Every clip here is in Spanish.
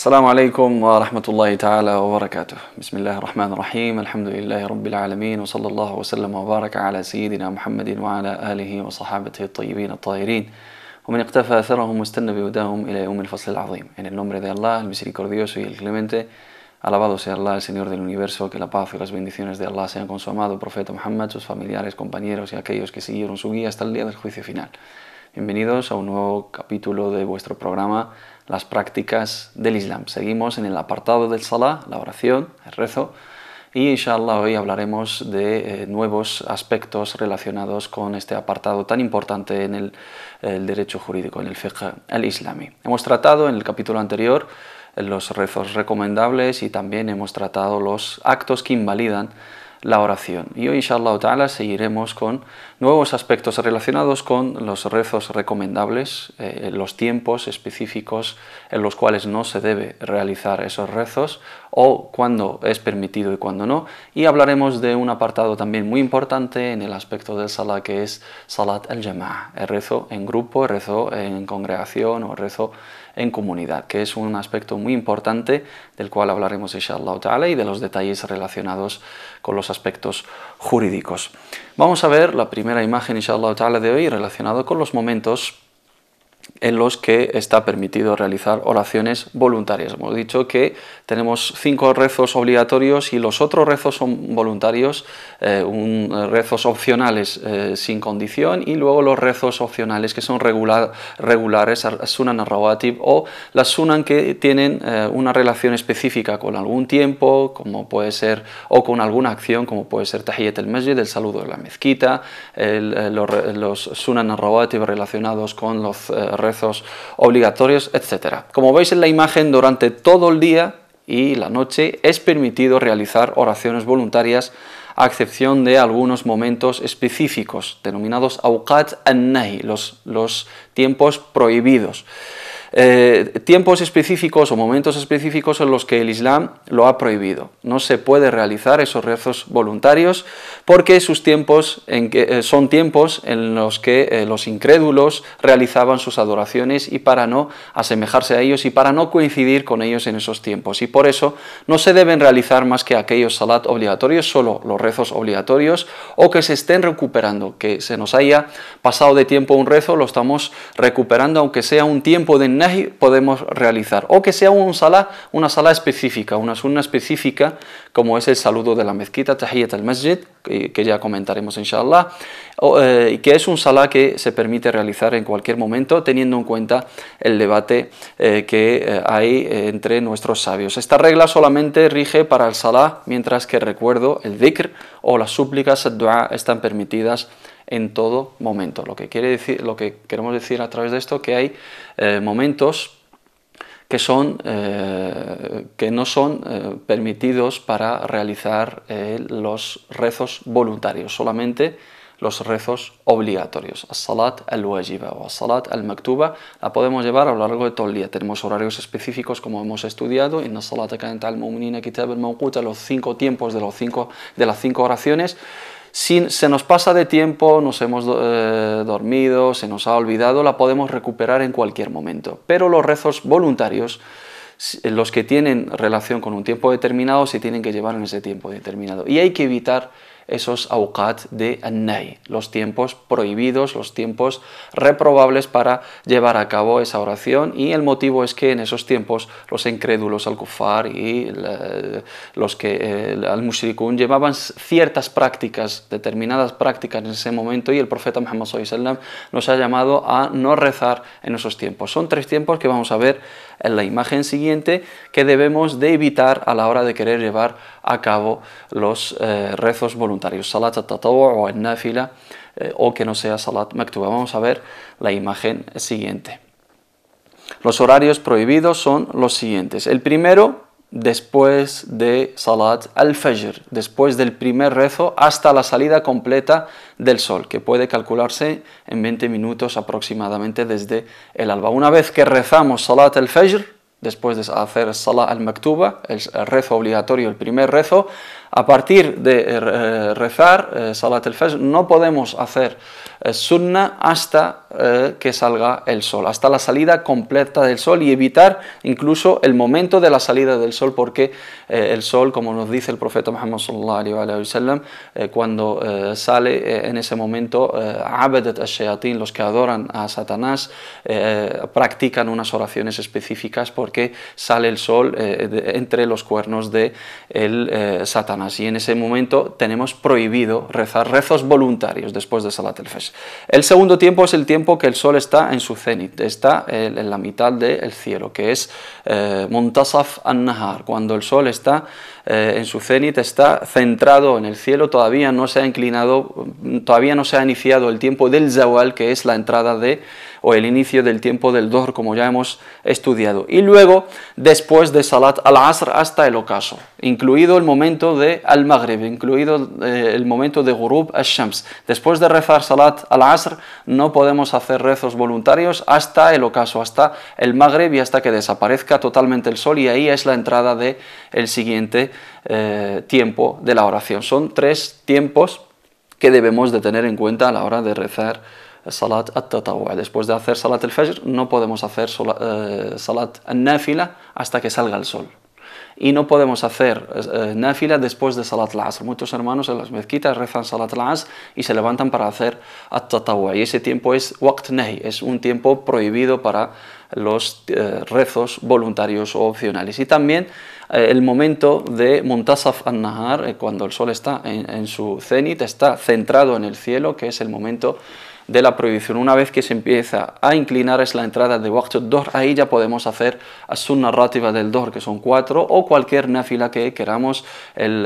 السلام عليكم ورحمة الله تعالى وبركاته. بسم الله الرحمن الرحيم. الحمد لله رب العالمين، وصلى الله وسلم وبارك على سيدنا محمد وعلى آله وصحابته الطيبين الطاهرين ومن اقتفى أثرهم واستنى بهداهم إلى يوم الفصل العظيم. En el nombre de Allah, el misericordioso y el clemente, alabado sea Allah, el Señor del universo, que la paz y las bendiciones de Allah sean con su amado profeta Muhammad, sus familiares, compañeros y aquellos que siguieron su guía hasta el día del juicio final. Bienvenidos a un nuevo capítulo de vuestro programa, Las prácticas del Islam. Seguimos en el apartado del Salah, la oración, el rezo, y inshallah hoy hablaremos de nuevos aspectos relacionados con este apartado tan importante en el derecho jurídico, en el fiqh al-islami. Hemos tratado en el capítulo anterior los rezos recomendables y también hemos tratado los actos que invalidan la oración. Y hoy, inshallah ta'ala, seguiremos con nuevos aspectos relacionados con los rezos recomendables, los tiempos específicos en los cuales no se debe realizar esos rezos o cuándo es permitido y cuándo no. Y hablaremos de un apartado también muy importante en el aspecto del salah, que es salat al-jama'a, el rezo en grupo, el rezo en congregación o el rezo en comunidad, que es un aspecto muy importante del cual hablaremos inshallah ta'ala y de los detalles relacionados con los aspectos jurídicos. Vamos a ver la primera imagen inshallah ta'ala de hoy relacionado con los momentos en los que está permitido realizar oraciones voluntarias. Hemos dicho que tenemos 5 rezos obligatorios y los otros rezos son voluntarios, rezos opcionales sin condición, y luego los rezos opcionales que son regulares, sunan al-rawatib, o las sunan que tienen una relación específica con algún tiempo, como puede ser, o con alguna acción, como puede ser tahiyyat al-masjid, el saludo de la mezquita, los sunan al-rawatib relacionados con los rezos obligatorios, etc. Como veis en la imagen, durante todo el día y la noche es permitido realizar oraciones voluntarias, a excepción de algunos momentos específicos denominados awqat an-nahi, los tiempos prohibidos. Tiempos específicos o momentos específicos en los que el Islam lo ha prohibido. No se puede realizar esos rezos voluntarios porque sus tiempos son tiempos en los que los incrédulos realizaban sus adoraciones, y para no asemejarse a ellos y para no coincidir con ellos en esos tiempos. Y por eso no se deben realizar más que aquellos salat obligatorios, solo los rezos obligatorios, o que se estén recuperando, que se nos haya pasado de tiempo un rezo, lo estamos recuperando, aunque sea un tiempo de podemos realizar, o que sea una sala específica, una sunna específica, como es el saludo de la mezquita, tahiyyat al-masjid, que ya comentaremos inshallah, que es un salah que se permite realizar en cualquier momento, teniendo en cuenta el debate que hay entre nuestros sabios. Esta regla solamente rige para el salah, mientras que recuerdo, el dhikr o las súplicas, el dua, están permitidas en todo momento. Lo que queremos decir a través de esto, que hay momentos que no son permitidos para realizar los rezos voluntarios, solamente los rezos obligatorios. As-salat al-wajiba o as-salat al-maktuba la podemos llevar a lo largo de todo el día. Tenemos horarios específicos, como hemos estudiado, inna as-salata kanat al-mu'minina kitaban mawquta, los 5 tiempos de las 5 oraciones. Si se nos pasa de tiempo, nos hemos dormido, se nos ha olvidado, la podemos recuperar en cualquier momento. Pero los rezos voluntarios, los que tienen relación con un tiempo determinado, se tienen que llevar en ese tiempo determinado. Y hay que evitar esos awqat de an-nahy, los tiempos prohibidos, los tiempos reprobables para llevar a cabo esa oración, y el motivo es que en esos tiempos los incrédulos, al-kuffar y los que al-mushrikun llevaban ciertas prácticas, determinadas prácticas en ese momento, y el profeta Muhammad sallallahu alaihi wasallam nos ha llamado a no rezar en esos tiempos. Son 3 tiempos que vamos a ver en la imagen siguiente, que debemos de evitar a la hora de querer llevar a cabo los rezos voluntarios, salat al-tatawu' o al-nafila, o que no sea salat maktuba. Vamos a ver la imagen siguiente. Los horarios prohibidos son los siguientes. El primero, después de salat al-fajr, después del primer rezo hasta la salida completa del sol, que puede calcularse en 20 minutos aproximadamente desde el alba. Una vez que rezamos salat al-fajr, después de hacer salat al-maktuba, el rezo obligatorio, el primer rezo, A partir de rezar Salat al-Fajr no podemos hacer sunna hasta que salga el sol, hasta la salida completa del sol, y evitar incluso el momento de la salida del sol, porque el sol, como nos dice el profeta Muhammad sallallahu alaihi wasallam, cuando sale en ese momento, abadat ash-shayatin, los que adoran a Satanás, practican unas oraciones específicas porque sale el sol entre los cuernos de Satanás, y en ese momento tenemos prohibido rezar rezos voluntarios después de Salat al-Fajr. El segundo tiempo es el tiempo que el sol está en su cenit, está en la mitad del cielo, que es Muntasaf an-Nahar, cuando el sol está en su cenit, está centrado en el cielo, todavía no se ha inclinado, todavía no se ha iniciado el tiempo del Zawal, que es la entrada o el inicio del tiempo del Dohr, como ya hemos estudiado. Y luego, después de Salat al-Asr hasta el ocaso, incluido el momento de al-Maghrib, incluido el momento de Ghurub al-Shams. Después de rezar Salat al-Asr no podemos hacer rezos voluntarios hasta el ocaso, hasta el Maghrib y hasta que desaparezca totalmente el sol, y ahí es la entrada del siguiente tiempo de la oración. Son 3 tiempos que debemos de tener en cuenta a la hora de rezar Salat al-Tatawwu'. Después de hacer Salat al-Fajr no podemos hacer Salat al-Nafila hasta que salga el sol. Y no podemos hacer náfila después de Salat al-Asr. Muchos hermanos en las mezquitas rezan Salat al-Asr y se levantan para hacer at-Tatawwu'. Y ese tiempo es waqt nahi, es un tiempo prohibido para los rezos voluntarios o opcionales. Y también el momento de Muntasaf an-Nahar, cuando el sol está en su cenit, está centrado en el cielo, que es el momento de la prohibición. Una vez que se empieza a inclinar es la entrada de Waqt al-Dohr, ahí ya podemos hacer as-Sunnah Ratiba del Dohr, que son 4, o cualquier náfila que queramos, el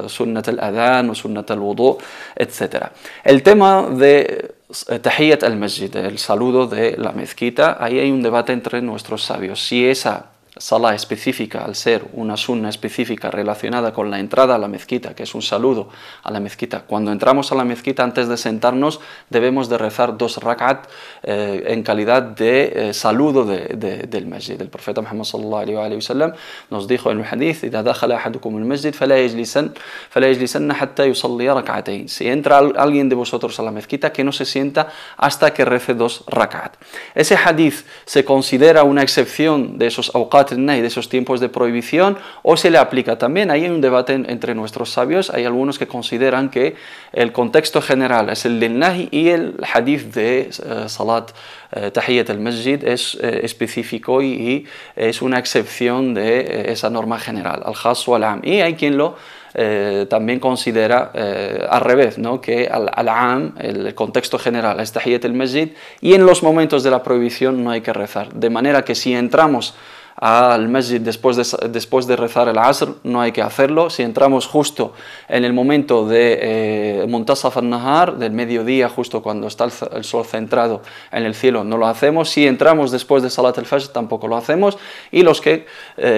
Sunnat al-Adhan o Sunnat al-Wudu, etc. El tema de Tahiyyat al-Masjid, el saludo de la mezquita, ahí hay un debate entre nuestros sabios. Si esa Salah específica, al ser una sunna específica relacionada con la entrada a la mezquita, que es un saludo a la mezquita, cuando entramos a la mezquita, antes de sentarnos, debemos de rezar 2 rak'at en calidad de saludo del masjid. El profeta Muhammad sallallahu alaihi wasallam nos dijo en el hadith: "Idha dakhala ahadukum al-masjid fala yajlisanna hatta yusalli rak'atayn". Si entra alguien de vosotros a la mezquita, que no se sienta hasta que rece 2 rak'at. Ese hadith se considera una excepción de esos awqat y de esos tiempos de prohibición, o se le aplica también. Ahí hay un debate entre nuestros sabios. Hay algunos que consideran que el contexto general es el del nahi y el hadith de Salat Tahiyyat al-Masjid es específico y es una excepción de esa norma general, al-Khas o al-Am. Y hay quien lo también considera al revés, ¿no? Que al-Am, el contexto general, es Tahiyyat al-Masjid, y en los momentos de la prohibición no hay que rezar. De manera que si entramos al masjid después de rezar el asr, no hay que hacerlo. Si entramos justo en el momento de Muntasaf al-Nahar, del mediodía, justo cuando está el sol centrado en el cielo, no lo hacemos. Si entramos después de Salat al-Fajr, tampoco lo hacemos. Y los que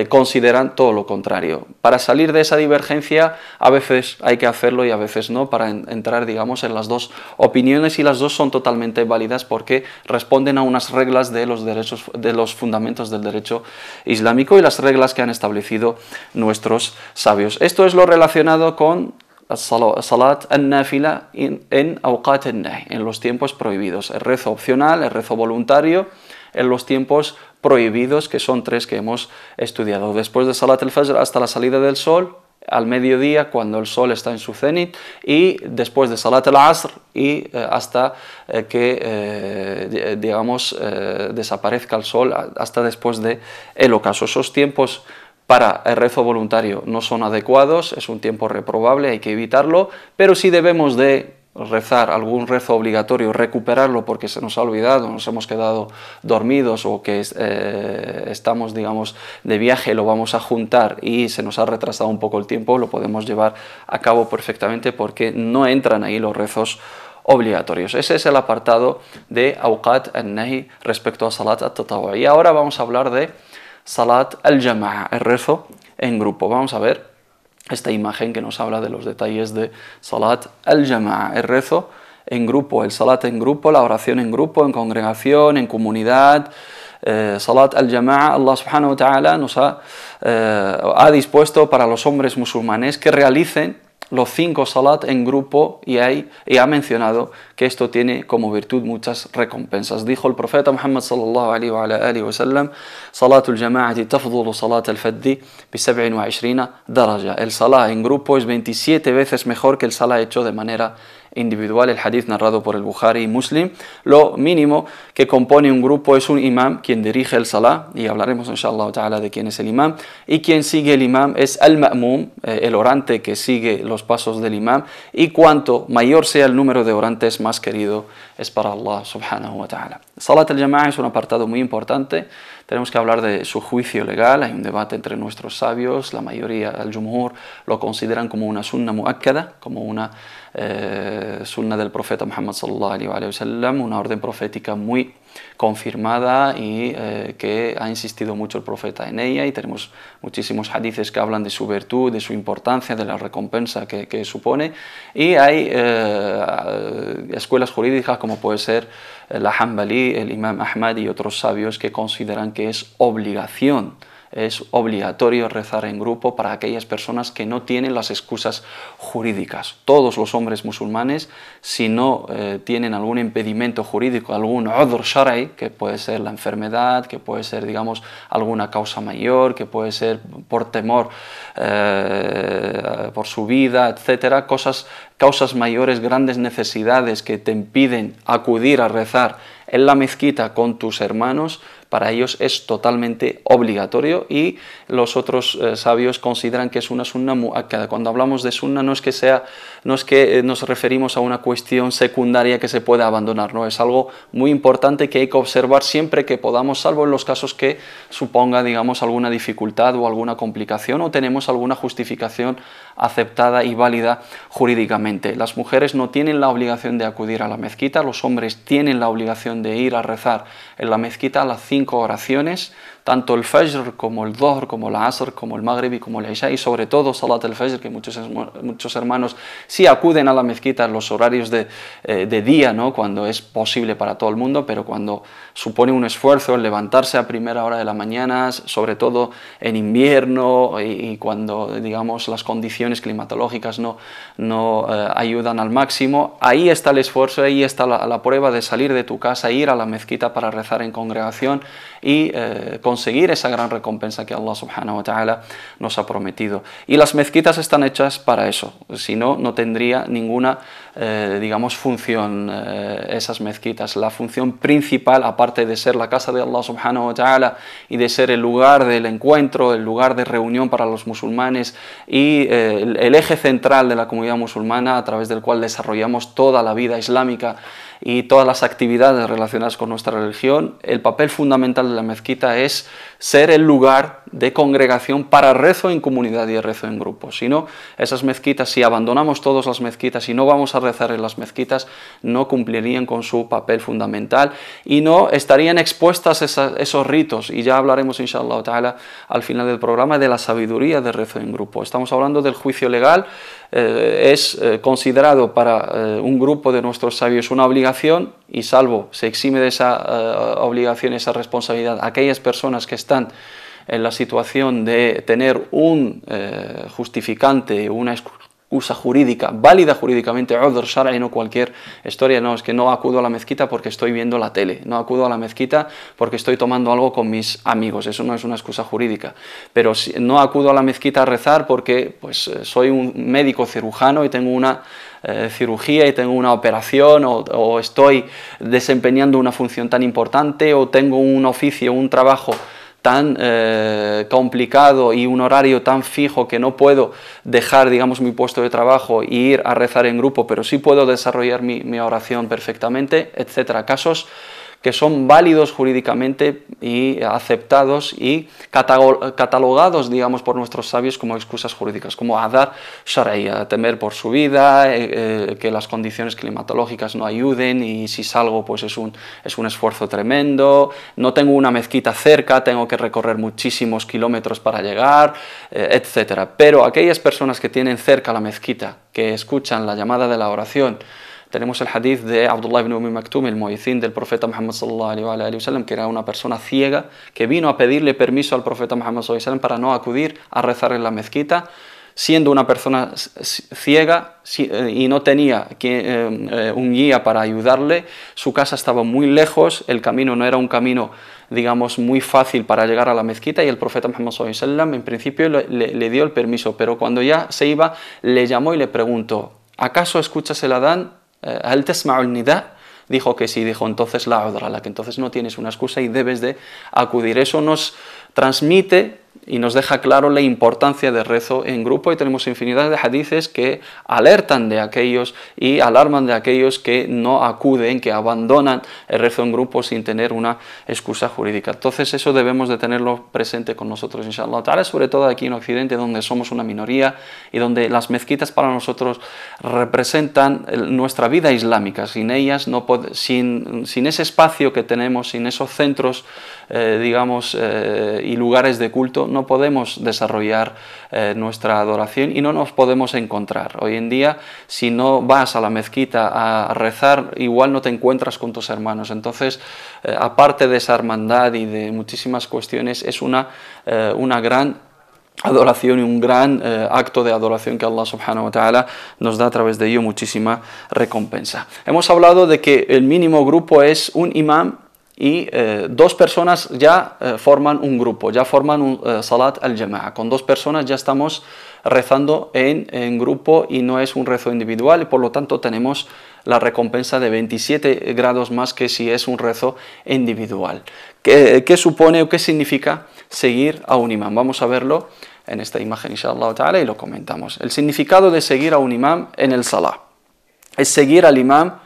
consideran todo lo contrario. Para salir de esa divergencia, a veces hay que hacerlo y a veces no, para entrar, digamos, en las dos opiniones, y las dos son totalmente válidas porque responden a unas reglas de los fundamentos del derecho islámico y las reglas que han establecido nuestros sabios. Esto es lo relacionado con Salat al-Nafila en awqat al-nahy, en los tiempos prohibidos, el rezo opcional, el rezo voluntario, en los tiempos prohibidos, que son 3 que hemos estudiado: después de Salat al-Fajr hasta la salida del sol, al mediodía cuando el sol está en su cenit, y después de Salat al-Asr y hasta que digamos desaparezca el sol, hasta después de el ocaso. Esos tiempos para el rezo voluntario no son adecuados, es un tiempo reprobable, hay que evitarlo, pero sí debemos de rezar algún rezo obligatorio, recuperarlo porque se nos ha olvidado, nos hemos quedado dormidos, o que estamos, digamos, de viaje, lo vamos a juntar y se nos ha retrasado un poco el tiempo, lo podemos llevar a cabo perfectamente porque no entran ahí los rezos obligatorios. Ese es el apartado de awqat al-nahy respecto a Salat al-Tatawwu'. Y ahora vamos a hablar de Salat al-Jama'a, el rezo en grupo. Vamos a ver esta imagen que nos habla de los detalles de Salat al-Jama'a, el rezo en grupo, el Salat en grupo, la oración en grupo, en congregación, en comunidad, Salat al-Jama'a, Allah subhanahu wa ta'ala nos ha dispuesto para los hombres musulmanes que realicen los 5 salat en grupo y ha mencionado que esto tiene como virtud muchas recompensas. Dijo el profeta Muhammad sallallahu alaihi wa sallam: Salatul jama'ati tafdulu salat al-faddi bi 27 daraja. El salat en grupo es 27 veces mejor que el salat hecho de manera individual. El hadith narrado por el Bukhari y Muslim. Lo mínimo que compone un grupo es un imam, quien dirige el salah, y hablaremos inshallah ta'ala de quién es el imam, y quien sigue el imam es al-ma'mum, el orante que sigue los pasos del imam, y cuanto mayor sea el número de orantes, más querido es para Allah subhanahu wa ta'ala. Salat al-Jama'a es un apartado muy importante. Tenemos que hablar de su juicio legal. Hay un debate entre nuestros sabios. La mayoría, el jumhur, lo consideran como una sunna muakkada, como una sunna del profeta Muhammad sallallahu alaihi wa sallam, una orden profética muy confirmada y que ha insistido mucho el profeta en ella, y tenemos muchísimos hadices que hablan de su virtud, de su importancia, de la recompensa que supone, y hay escuelas jurídicas como puede ser la Hanbali, el imam Ahmad y otros sabios que consideran que es obligación, es obligatorio rezar en grupo para aquellas personas que no tienen las excusas jurídicas. Todos los hombres musulmanes, si no tienen algún impedimento jurídico, algún udhr shar'i, que puede ser la enfermedad, que puede ser, digamos, alguna causa mayor, que puede ser por temor por su vida, etcétera, causas mayores, grandes necesidades que te impiden acudir a rezar en la mezquita con tus hermanos, para ellos es totalmente obligatorio, y los otros sabios consideran que es una sunna muakkada. Cuando hablamos de sunna no es que nos referimos a una cuestión secundaria que se puede abandonar, no, es algo muy importante que hay que observar siempre que podamos, salvo en los casos que suponga, digamos, alguna dificultad o alguna complicación, o tenemos alguna justificación aceptada y válida jurídicamente. Las mujeres no tienen la obligación de acudir a la mezquita, los hombres tienen la obligación de ir a rezar en la mezquita a las 5 oraciones, tanto el Fajr como el Dhuhr, como el Asr, como el Maghrib y como el Isha, y sobre todo Salat al-Fajr, que muchos hermanos sí acuden a la mezquita en los horarios de día, ¿no?, cuando es posible para todo el mundo, pero cuando supone un esfuerzo el levantarse a primera hora de la mañana, sobre todo en invierno y cuando, digamos, las condiciones climatológicas no ayudan al máximo, ahí está el esfuerzo, ahí está la prueba de salir de tu casa, ir a la mezquita para rezar en congregación y conseguir esa gran recompensa que Allah subhanahu wa ta'ala nos ha prometido. Y las mezquitas están hechas para eso, si no, no tendría ninguna, digamos, función esas mezquitas. La función principal, aparte de ser la casa de Allah subhanahu wa ta'ala y de ser el lugar del encuentro, el lugar de reunión para los musulmanes y el eje central de la comunidad musulmana a través del cual desarrollamos toda la vida islámica y todas las actividades relacionadas con nuestra religión, el papel fundamental de la mezquita es ser el lugar de congregación para rezo en comunidad y rezo en grupo. Si no, esas mezquitas, si abandonamos todas las mezquitas y no vamos a rezar en las mezquitas, no cumplirían con su papel fundamental y no estarían expuestas esos ritos. Y ya hablaremos, inshallah ta'ala, al final del programa de la sabiduría de rezo en grupo. Estamos hablando del juicio legal. Es considerado para un grupo de nuestros sabios una obligación, y salvo se exime de esa obligación, esa responsabilidad, aquellas personas que están en la situación de tener un justificante, una excusa jurídica, válida jurídicamente, udhr shar'i, no cualquier historia, no, es que no acudo a la mezquita porque estoy viendo la tele, no acudo a la mezquita porque estoy tomando algo con mis amigos, eso no es una excusa jurídica, pero no acudo a la mezquita a rezar porque pues, soy un médico cirujano y tengo una cirugía y tengo una operación, o estoy desempeñando una función tan importante, o tengo un oficio, un trabajo tan complicado y un horario tan fijo que no puedo dejar, digamos, mi puesto de trabajo e ir a rezar en grupo, pero sí puedo desarrollar mi oración perfectamente, etcétera. Casos que son válidos jurídicamente y aceptados y catalogados, digamos, por nuestros sabios como excusas jurídicas, como adhar shar'i, temer por su vida, que las condiciones climatológicas no ayuden y si salgo pues es un esfuerzo tremendo, no tengo una mezquita cerca, tengo que recorrer muchísimos kilómetros para llegar, etcétera. Pero aquellas personas que tienen cerca la mezquita, que escuchan la llamada de la oración, Tenemos el hadith de Abdullah ibn Maktum, el muezzin del profeta Muhammad sallallahu alaihi wasallam, que era una persona ciega que vino a pedirle permiso al profeta Muhammad sallallahu alaihi wasallam para no acudir a rezar en la mezquita, siendo una persona ciega y no tenía un guía para ayudarle. Su casa estaba muy lejos, el camino no era un camino, digamos, muy fácil para llegar a la mezquita, y el profeta Muhammad sallallahu alaihi wasallam en principio le dio el permiso, pero cuando ya se iba le llamó y le preguntó: ¿acaso escuchas el adán? ¿Hal tasma'u al-nida? Dijo que sí. Dijo: entonces la udra lak, entonces no tienes una excusa y debes de acudir. Eso nos transmite y nos deja claro la importancia del rezo en grupo, y tenemos infinidad de hadices que alertan de aquellos y alarman de aquellos que no acuden, que abandonan el rezo en grupo sin tener una excusa jurídica. Entonces eso debemos de tenerlo presente con nosotros, inshallah ta'ala, sobre todo aquí en Occidente, donde somos una minoría y donde las mezquitas para nosotros representan nuestra vida islámica. Sin ellas, sin ese espacio que tenemos, sin esos centros y lugares de culto, no podemos desarrollar nuestra adoración y no nos podemos encontrar. Hoy en día, si no vas a la mezquita a rezar, igual no te encuentras con tus hermanos. Entonces, aparte de esa hermandad y de muchísimas cuestiones, es una gran adoración y un gran acto de adoración que Allah subhanahu wa ta'ala nos da a través de ello muchísima recompensa. Hemos hablado de que el mínimo grupo es un imam y dos personas ya forman un grupo, ya forman un salat al-jama'a. Con dos personas ya estamos rezando en grupo y no es un rezo individual, y por lo tanto tenemos la recompensa de 27 grados más que si es un rezo individual. ¿Qué supone o qué significa seguir a un imam? Vamos a verlo en esta imagen, inshallah ta'ala, y lo comentamos. El significado de seguir a un imam en el salah es seguir al imam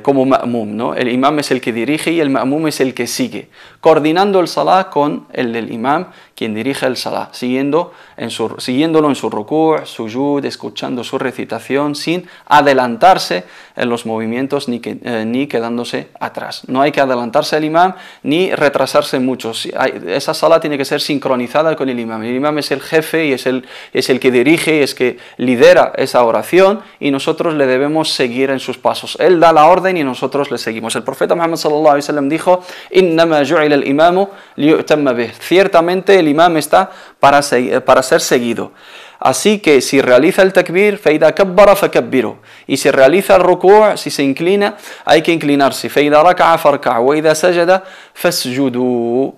como ma'mum, ¿no? El imam es el que dirige y el ma'mum es el que sigue, coordinando el salah con el del imam, quien dirige el salah, siguiéndolo en su ruku', sujud, escuchando su recitación, sin adelantarse en los movimientos ni quedándose atrás. No hay que adelantarse al imam ni retrasarse mucho. Esa salah tiene que ser sincronizada con el imam. El imam es el jefe y es el que dirige y es que lidera esa oración, y nosotros le debemos seguir en sus pasos. Él da la orden y nosotros le seguimos. El profeta Muhammad sallallahu alaihi wasallam dijo: "Innama ju'ila al-imamu liyu'tamma bih". Ciertamente el imam está para ser seguido. Así que si realiza el takbir, فَإِذَا كَبَّرَ فَكَبِّرُوا, y si realiza el ruku', si se inclina, hay que inclinarse. فَإِذَا رَكَعَ فَارْكَعُوا وَإِذَا سَجَدَ فَاسْجُدُوا.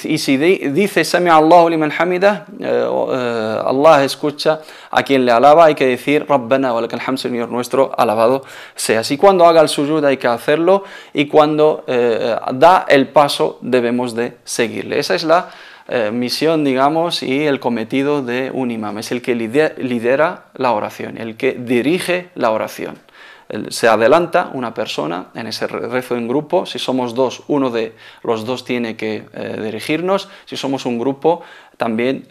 Y si dice سَمِعَ اللَّهُ لِمَنْ حَمِدَهُ, Allah escucha a quien le alaba, hay que decir رَبَّنَا وَلَكَ الْحَمْدُ, Señor nuestro, alabado sea. Así cuando haga el sujud hay que hacerlo, y cuando da el paso debemos de seguirle. Esa es la misión, digamos, y el cometido de un imam. Es el que lidera la oración, el que dirige la oración. Se adelanta una persona en ese rezo en grupo. Si somos dos, uno de los dos tiene que dirigirnos. Si somos un grupo, también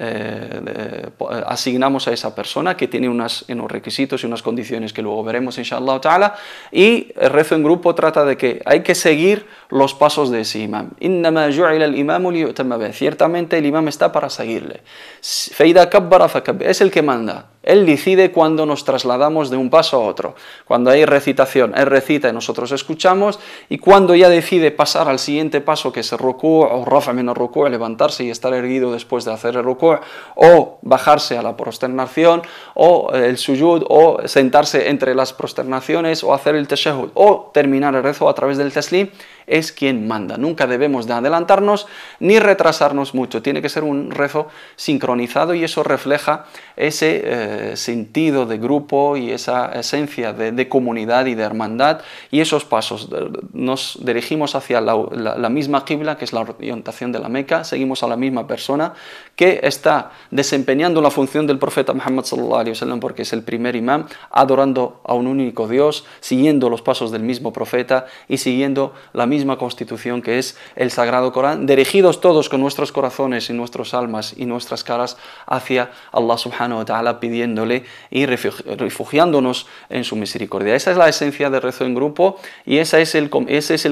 asignamos a esa persona, que tiene unos requisitos y unas condiciones que luego veremos, inshallah ta'ala. Y el rezo en grupo trata de que hay que seguir los pasos de ese imam. Innama ju'ila al-imamu liyu'tamma bih. Ciertamente el imam está para seguirle. فَإِذَا كَبَّرَ فَكَبِّرُوا. Es el que manda. Él decide cuando nos trasladamos de un paso a otro. Cuando hay recitación, él recita y nosotros escuchamos, y cuando ya decide pasar al siguiente paso, que es el ruku' o rafa' min al-ruku', levantarse y estar erguido después de hacer el ruku', o bajarse a la prosternación, o el sujud, o sentarse entre las prosternaciones, o hacer el tashahhud, o terminar el rezo a través del taslim, es quien manda. Nunca debemos de adelantarnos ni retrasarnos mucho. Tiene que ser un rezo sincronizado, y eso refleja ese sentido de grupo y esa esencia de comunidad y de hermandad, y esos pasos. Nos dirigimos hacia la misma qibla, que es la orientación de la Meca. Seguimos a la misma persona que está desempeñando la función del profeta Muhammad sallallahu alaihi wasallam, porque es el primer imam, adorando a un único Dios, siguiendo los pasos del mismo profeta y siguiendo la misma constitución que es el Sagrado Corán, dirigidos todos con nuestros corazones y nuestras almas y nuestras caras hacia Allah subhanahu wa ta'ala, pidiéndole y refugiándonos en su misericordia. Esa es la esencia del rezo en grupo, y ese es el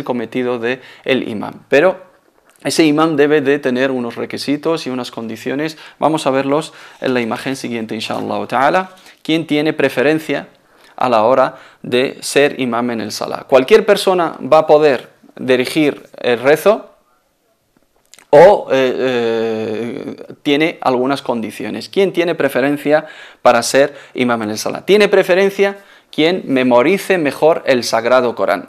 cometido del imam. Pero ese imam debe de tener unos requisitos y unas condiciones. Vamos a verlos en la imagen siguiente, inshallah ta'ala. ¿Quién tiene preferencia a la hora de ser imam en el salah. Cualquier persona va a poder dirigir el rezo o tiene algunas condiciones. ¿Quién tiene preferencia para ser imam en el salah? Tiene preferencia quien memorice mejor el Sagrado Corán.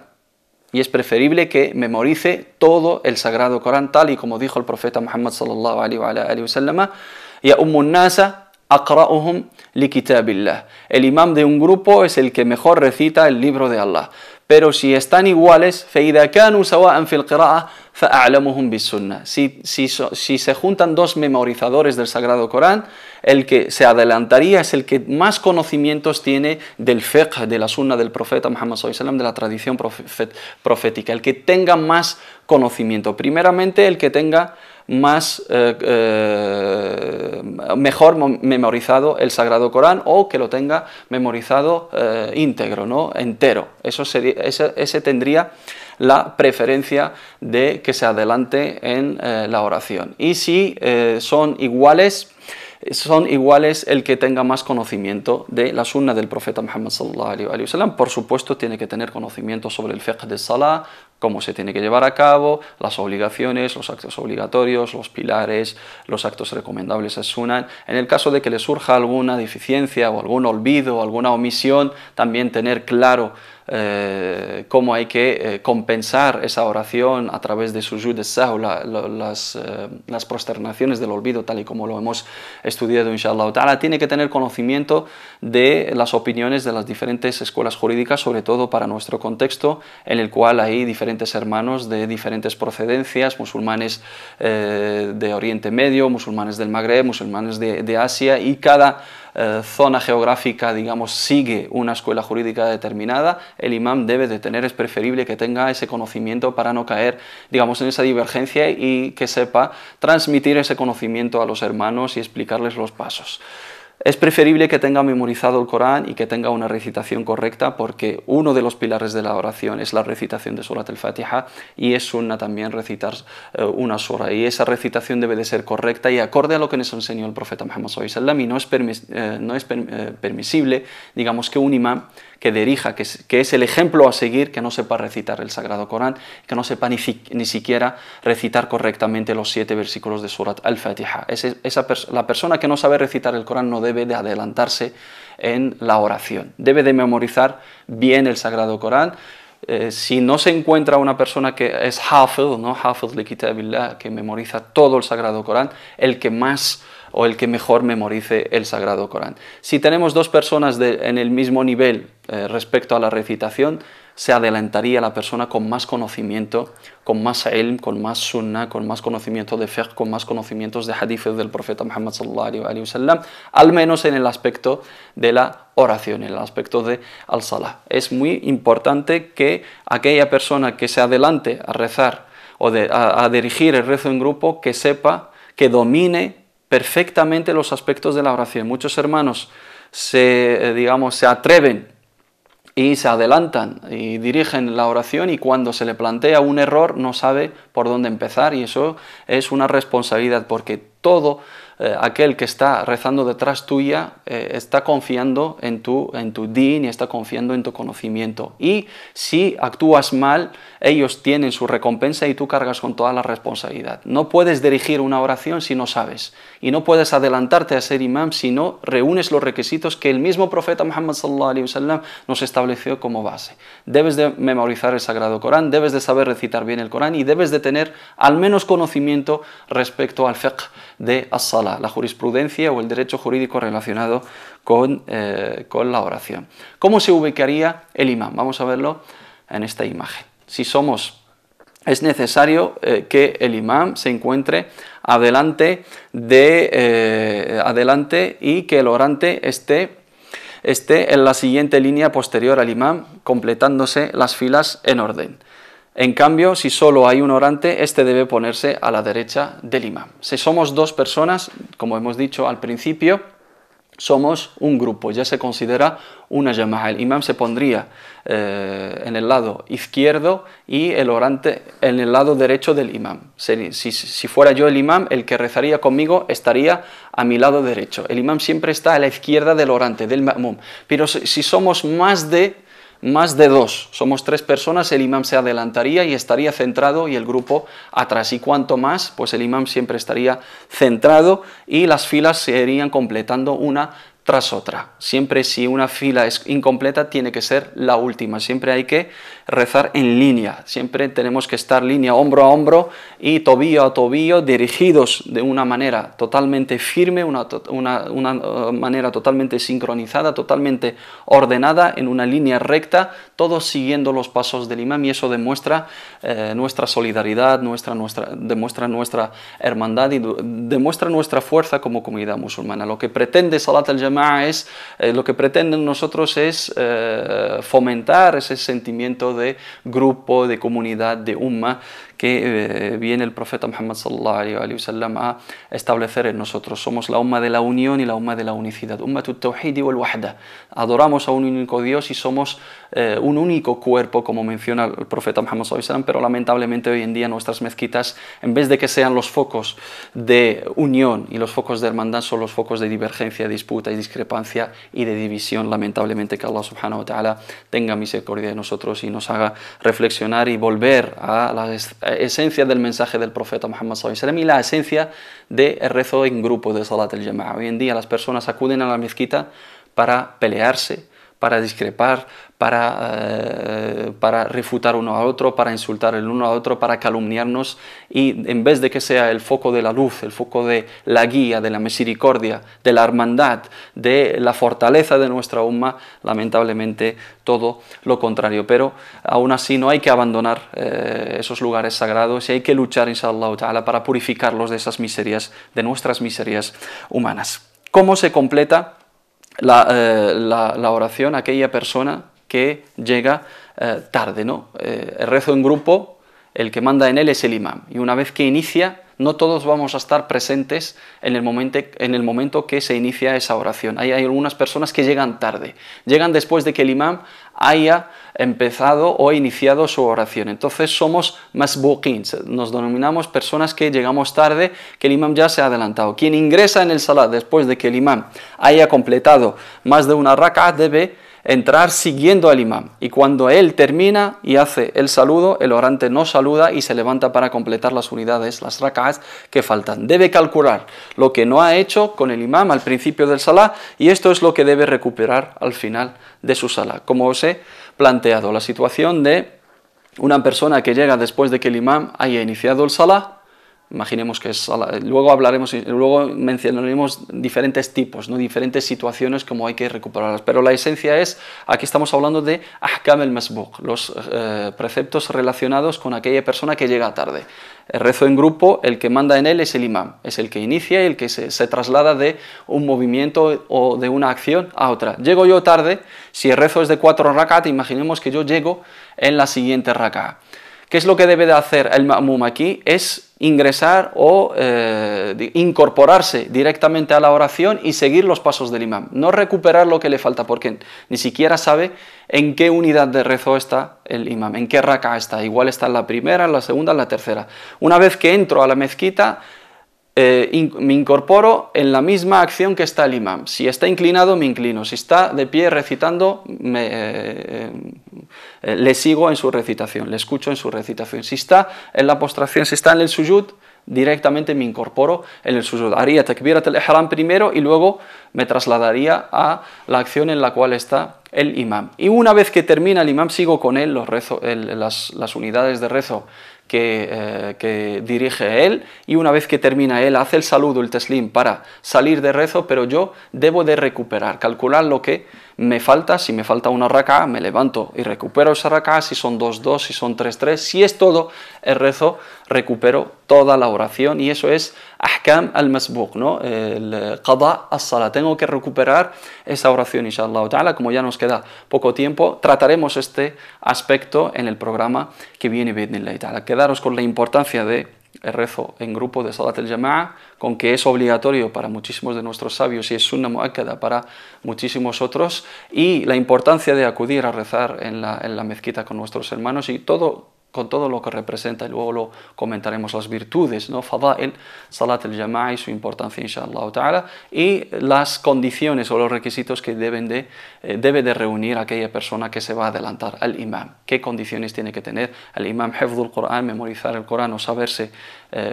Y es preferible que memorice todo el Sagrado Corán, tal y como dijo el profeta Muhammad sallallahu alaihi wa sallam: "Ya'ummun nasa aqra'uhum li kitabillah". El imam de un grupo es el que mejor recita el libro de Allah. Pero si están iguales, فَإِذَا كَانُوا سَوَاءً فِي الْقِرَاءَةِ فَأَعْلَمُهُمْ بِالسُّنَّةِ. Si se juntan dos memorizadores del Sagrado Corán, el que se adelantaría es el que más conocimientos tiene del fiqh, de la sunna del profeta Muhammad sallallahu alaihi wasallam, de la tradición profética, el que tenga más conocimiento. Primeramente, el que tenga mejor memorizado el Sagrado Corán, o que lo tenga memorizado íntegro, ¿no? Entero. Ese tendría la preferencia de que se adelante en la oración. Y si son iguales el que tenga más conocimiento de la sunna del profeta Muhammad sallallahu alaihi wasallam. Por supuesto, tiene que tener conocimiento sobre el fiqh de salah, cómo se tiene que llevar a cabo, las obligaciones, los actos obligatorios, los pilares, los actos recomendables es sunan. En el caso de que le surja alguna deficiencia o algún olvido o alguna omisión, también tener claro cómo hay que compensar esa oración a través de sujud as-sahw, las prosternaciones del olvido, tal y como lo hemos estudiado inshallah ta'ala. Tiene que tener conocimiento de las opiniones de las diferentes escuelas jurídicas, sobre todo para nuestro contexto, en el cual hay diferentes hermanos de diferentes procedencias, musulmanes de Oriente Medio, musulmanes del Magreb, musulmanes de Asia, y cada zona geográfica, digamos, sigue una escuela jurídica determinada. El imam debe de tener, es preferible que tenga ese conocimiento para no caer, digamos, en esa divergencia, y que sepa transmitir ese conocimiento a los hermanos y explicarles los pasos. Es preferible que tenga memorizado el Corán y que tenga una recitación correcta, porque uno de los pilares de la oración es la recitación de Surat al-Fatiha, y es sunna también recitar una sura, y esa recitación debe de ser correcta y acorde a lo que nos enseñó el profeta Muhammad sallallahu alaihi wasallam, y no es permisible, digamos, que un imam que dirija, que es el ejemplo a seguir, que no sepa recitar el Sagrado Corán, que no sepa ni siquiera recitar correctamente los 7 versículos de Surat al-Fatiha. La persona que no sabe recitar el Corán no debe de adelantarse en la oración, debe de memorizar bien el Sagrado Corán. Si no se encuentra una persona que es hafiz, ¿no? Hafiz li kitabillah, que memoriza todo el Sagrado Corán, el que más o el que mejor memorice el Sagrado Corán. Si tenemos dos personas en el mismo nivel respecto a la recitación, se adelantaría la persona con más conocimiento, con más ilm, con más sunnah, con más conocimiento de fiqh, con más conocimientos de hadiths del profeta Muhammad sallallahu alaihi wasallam, al menos en el aspecto de la oración, en el aspecto de al-salah. Es muy importante que aquella persona que se adelante a rezar o a dirigir el rezo en grupo, que sepa, que domine perfectamente los aspectos de la oración. Muchos hermanos se atreven y se adelantan y dirigen la oración, y cuando se le plantea un error no sabe por dónde empezar, y eso es una responsabilidad, porque todo aquel que está rezando detrás tuya está confiando en tu din, y está confiando en tu conocimiento, y si actúas mal, ellos tienen su recompensa y tú cargas con toda la responsabilidad. No puedes dirigir una oración si no sabes, y no puedes adelantarte a ser imam si no reúnes los requisitos que el mismo profeta Muhammad sallallahu alaihi wasallam nos estableció como base. Debes de memorizar el Sagrado Corán, debes de saber recitar bien el Corán, y debes de tener al menos conocimiento respecto al fiqh de as-salah, la jurisprudencia o el derecho jurídico relacionado con la oración. ¿Cómo se ubicaría el imam? Vamos a verlo en esta imagen. Es necesario que el imam se encuentre adelante y que el orante esté en la siguiente línea posterior al imam, completándose las filas en orden. En cambio, si solo hay un orante, este debe ponerse a la derecha del imam. Si somos dos personas, como hemos dicho al principio, somos un grupo, ya se considera una jama'a. El imam se pondría en el lado izquierdo y el orante en el lado derecho del imam. Si fuera yo el imam, el que rezaría conmigo estaría a mi lado derecho. El imam siempre está a la izquierda del orante, del ma'mum. Pero si somos más de dos, somos 3 personas, el imam se adelantaría y estaría centrado y el grupo atrás. Y cuanto más, pues el imam siempre estaría centrado y las filas se irían completando una tras otra. Siempre si una fila es incompleta tiene que ser la última, siempre hay que rezar en línea, siempre tenemos que estar línea hombro a hombro y tobillo a tobillo, dirigidos de una manera totalmente firme, una manera totalmente sincronizada, totalmente ordenada, en una línea recta, todos siguiendo los pasos del imam, y eso demuestra nuestra solidaridad, demuestra nuestra hermandad y demuestra nuestra fuerza como comunidad musulmana. Lo que pretende Salat al-Jama'a lo que pretenden nosotros es fomentar ese sentimiento de grupo, de comunidad, de umma, que viene el profeta Muhammad sallallahu alaihi wasallam a establecer en nosotros. Somos la umma de la unión y la umma de la unicidad, ummatut tawhid wal wahda. Adoramos a un único Dios y somos un único cuerpo, como menciona el profeta Muhammad sallallahu alaihi wasallam, pero lamentablemente hoy en día nuestras mezquitas, en vez de que sean los focos de unión y los focos de hermandad, son los focos de divergencia, disputa y discrepancia y de división. Lamentablemente, que Allah subhanahu wa ta'ala tenga misericordia de nosotros y nos haga reflexionar y volver a la esencia del mensaje del profeta Muhammad sallallahu alaihi wasallam y la esencia del rezo en grupo de Salat al-Jama'a. Hoy en día las personas acuden a la mezquita para pelearse, para discrepar, para refutar uno a otro, para insultar el uno a otro, para calumniarnos, y en vez de que sea el foco de la luz, el foco de la guía, de la misericordia, de la hermandad, de la fortaleza de nuestra umma, lamentablemente todo lo contrario. Pero aún así no hay que abandonar esos lugares sagrados y hay que luchar, inshallah ta'ala, para purificarlos de esas miserias, de nuestras miserias humanas. ¿Cómo se completa la oración aquella persona que llega tarde, ¿no? El rezo en grupo, el que manda en él es el imam, y una vez que inicia, no todos vamos a estar presentes en el momento que se inicia esa oración. Hay algunas personas que llegan tarde, llegan después de que el imam haya empezado o iniciado su oración. Entonces somos masbuqin, nos denominamos personas que llegamos tarde, que el imam ya se ha adelantado. Quien ingresa en el salat después de que el imam haya completado más de una rak'ah debe entrar siguiendo al imam, y cuando él termina y hace el saludo, el orante no saluda y se levanta para completar las unidades, las rak'ahs que faltan. Debe calcular lo que no ha hecho con el imam al principio del salat, y esto es lo que debe recuperar al final de su salat. Como os he planteado, la situación de una persona que llega después de que el imam haya iniciado el salat, imaginemos que es, luego mencionaremos diferentes tipos, ¿no? Diferentes situaciones como hay que recuperarlas, pero la esencia es, aquí estamos hablando de ahkam al-masbuq, los preceptos relacionados con aquella persona que llega tarde. El rezo en grupo, el que manda en él es el imam, es el que inicia y el que se traslada de un movimiento o de una acción a otra. Llego yo tarde, si el rezo es de 4 rak'at, imaginemos que yo llego en la siguiente rak'ah. ¿Qué es lo que debe de hacer el ma'mum aquí? Es ingresar o incorporarse directamente a la oración y seguir los pasos del imam. No recuperar lo que le falta, porque ni siquiera sabe en qué unidad de rezo está el imam, en qué rak'ah está. Igual está en la primera, en la segunda, en la tercera. Una vez que entro a la mezquita, me incorporo en la misma acción que está el imam. Si está inclinado, me inclino. Si está de pie recitando, le sigo en su recitación, le escucho en su recitación. Si está en la postración, si está en el sujud, directamente me incorporo en el sujud. Haría takbirat al-ihram primero y luego me trasladaría a la acción en la cual está el imam. Y una vez que termina el imam, sigo con él las unidades de rezo que dirige él, y una vez que termina él hace el saludo, el teslim, para salir de rezo, pero yo debo de recuperar, calcular lo que me falta. Si me falta una rak'ah, me levanto y recupero esa rak'ah. Si son 2-2, si son 3-3, si es todo el rezo, recupero toda la oración, y eso es ahkam al-masbuq, ¿no? El qada as-salat. Tengo que recuperar esa oración, inshallah ta'ala. Como ya nos queda poco tiempo, trataremos este aspecto en el programa que viene, bi'idhnillah ta'ala. Quedaros con la importancia de el rezo en grupo de Salat al-Jama'a, con que es obligatorio para muchísimos de nuestros sabios y es sunna muakkada para muchísimos otros, y la importancia de acudir a rezar en la mezquita con nuestros hermanos y con todo lo que representa, y luego lo comentaremos, las virtudes, ¿no? Fada'il, Salat al-Jama'a y su importancia, inshallah ta'ala, y las condiciones o los requisitos que debe de reunir aquella persona que se va a adelantar al imam. ¿Qué condiciones tiene que tener el imam? Hifdul Qur'an, memorizar el Corán o saberse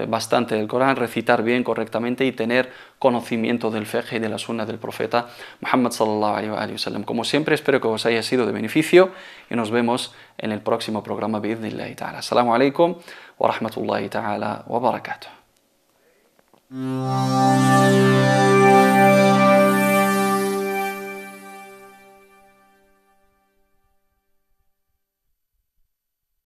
bastante del Corán, recitar bien, correctamente, y tener conocimiento del fiqh y de la sunna del profeta Muhammad sallallahu alaihi wa sallam. Como siempre, espero que os haya sido de beneficio y nos vemos en el próximo programa bi'idhnillahi ta'ala. Assalamu alaikum wa rahmatullahi ta'ala wa barakatuh.